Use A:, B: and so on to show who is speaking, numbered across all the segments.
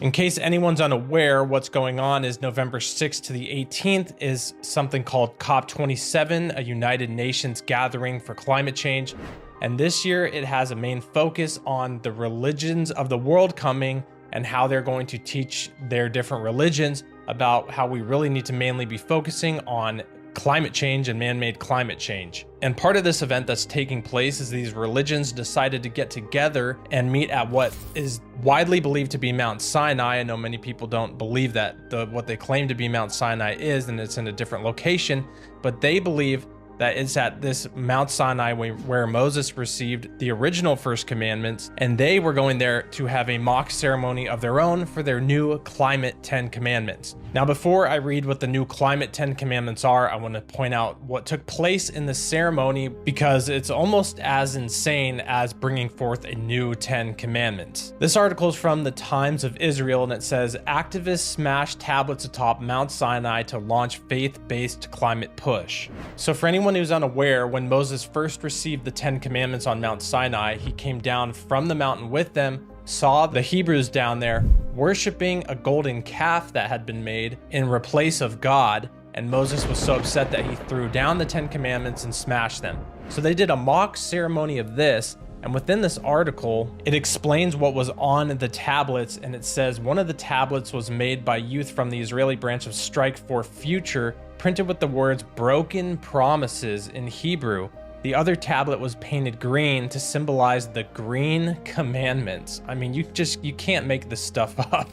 A: In case anyone's unaware, what's going on is November 6th to the 18th is something called COP27, a United Nations gathering for climate change. And this year it has a main focus on the religions of the world coming and how they're going to teach their different religions about how we really need to mainly be focusing on climate change and man-made climate change. And part of this event that's taking place is these religions decided to get together and meet at what is widely believed to be Mount Sinai. I know many people don't believe that what they claim to be Mount Sinai is, and it's in a different location, but they believe that it's at this Mount Sinai where Moses received the original first commandments, and they were going there to have a mock ceremony of their own for their new climate 10 commandments. Now, before I read what the new climate 10 commandments are, I want to point out what took place in the ceremony, because it's almost as insane as bringing forth a new 10 commandments. This article is from the Times of Israel, and it says, activists smash tablets atop Mount Sinai to launch faith-based climate push. So for anyone who's unaware, when Moses first received the 10 commandments on Mount Sinai, he came down from the mountain with them, saw the Hebrews down there worshiping a golden calf that had been made in replace of God, and Moses was so upset that he threw down the 10 commandments and smashed them. So they did a mock ceremony of this, and within this article, it explains what was on the tablets, and it says one of the tablets was made by youth from the Israeli branch of Strike for Future, printed with the words broken promises in Hebrew. The other tablet was painted green to symbolize the green commandments. I mean, you can't make this stuff up.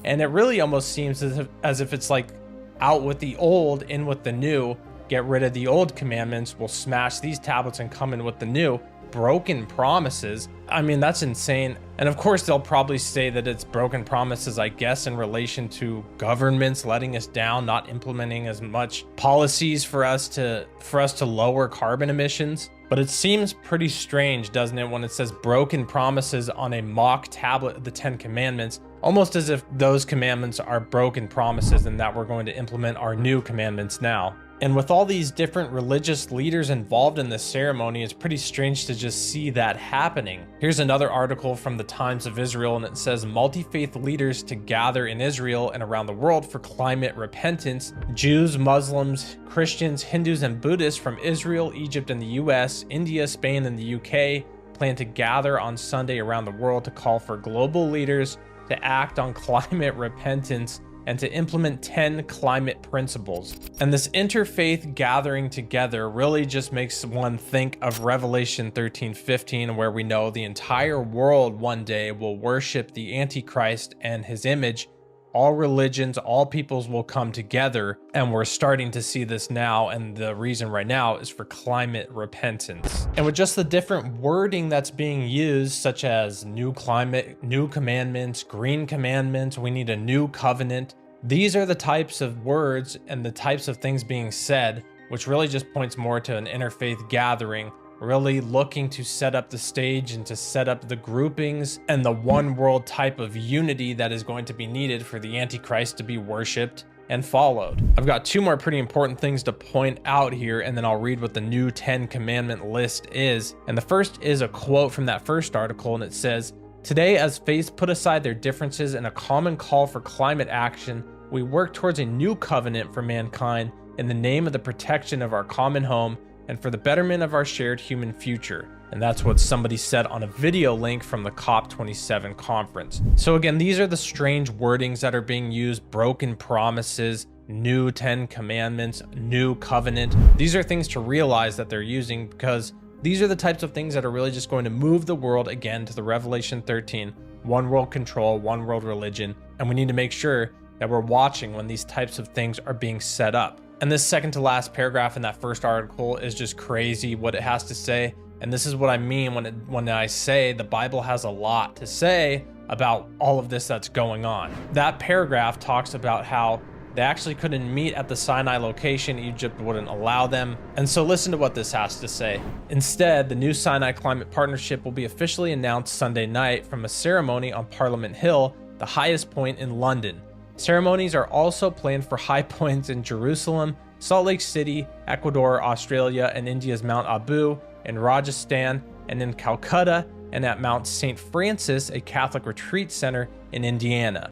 A: And it really almost seems as if it's like out with the old, in with the new. Get rid of the old commandments, we'll smash these tablets and come in with the new. Broken promises. I mean, that's insane. And of course, they'll probably say that it's broken promises, I guess, in relation to governments letting us down, not implementing as much policies for us to lower carbon emissions. But it seems pretty strange, doesn't it, when it says broken promises on a mock tablet of the 10 commandments, almost as if those commandments are broken promises and that we're going to implement our new commandments now. And with all these different religious leaders involved in this ceremony, it's pretty strange to just see that happening. Here's another article from the Times of Israel, and it says multi-faith leaders to gather in Israel and around the world for climate repentance. Jews, Muslims, Christians, Hindus, and Buddhists from Israel, Egypt, and the US, India, Spain, and the UK plan to gather on Sunday around the world to call for global leaders to act on climate repentance and to implement 10 climate principles. And this interfaith gathering together really just makes one think of Revelation 13:15, where we know the entire world one day will worship the Antichrist and his image. All religions, all peoples will come together, and we're starting to see this now, and the reason right now is for climate repentance. And with just the different wording that's being used, such as new climate, new commandments, green commandments, we need a new covenant, these are the types of words and the types of things being said, which really just points more to an interfaith gathering, really looking to set up the stage and to set up the groupings and the one world type of unity that is going to be needed for the Antichrist to be worshipped and followed. I've got two more pretty important things to point out here, and then I'll read what the new 10 commandment list is. And the first is a quote from that first article, and it says, "Today, as faiths put aside their differences in a common call for climate action, we work towards a new covenant for mankind in the name of the protection of our common home and for the betterment of our shared human future." And that's what somebody said on a video link from the COP27 conference. So again, these are the strange wordings that are being used: broken promises, new 10 commandments, new covenant. These are things to realize that they're using, because these are the types of things that are really just going to move the world again to the Revelation 13, one world control, one world religion. And we need to make sure that we're watching when these types of things are being set up. And this second to last paragraph in that first article is just crazy what it has to say. And this is what I mean when I say the Bible has a lot to say about all of this that's going on. That paragraph talks about how they actually couldn't meet at the Sinai location. Egypt wouldn't allow them. And so listen to what this has to say. Instead, the new Sinai Climate Partnership will be officially announced Sunday night from a ceremony on Parliament Hill, the highest point in London. Ceremonies are also planned for high points in Jerusalem, Salt Lake City, Ecuador, Australia, and India's Mount Abu, in Rajasthan, and in Calcutta, and at Mount St. Francis, a Catholic retreat center in Indiana.